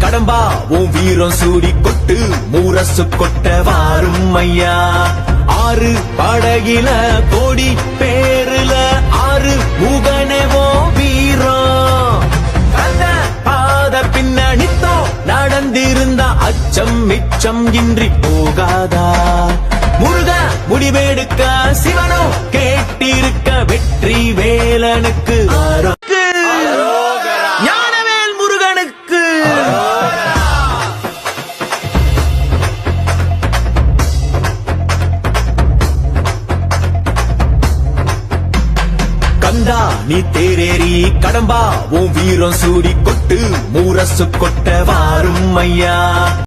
கடம்பா உன் வீரம் சூடி கொட்டு மூரசு கொட்ட வாரும் ஐயா. ஆறு படகில கோடி பேருல ஆறு முகனவோ வீரம் அந்த பாத பின்னணித்தோ நடந்திருந்தா அச்சம் மிச்சம் இன்றி போகாதா. முருக முடிவெடுக்க சிவனோ கேட்டிருக்க வெற்றி வேலனுக்கு ஞானவேல் முருகனுக்கு. கந்தா நீ தேரேறி கடம்பா உன் வீரம் சூடி கொட்டு மூரசு கொட்ட வாரும் ஐயா.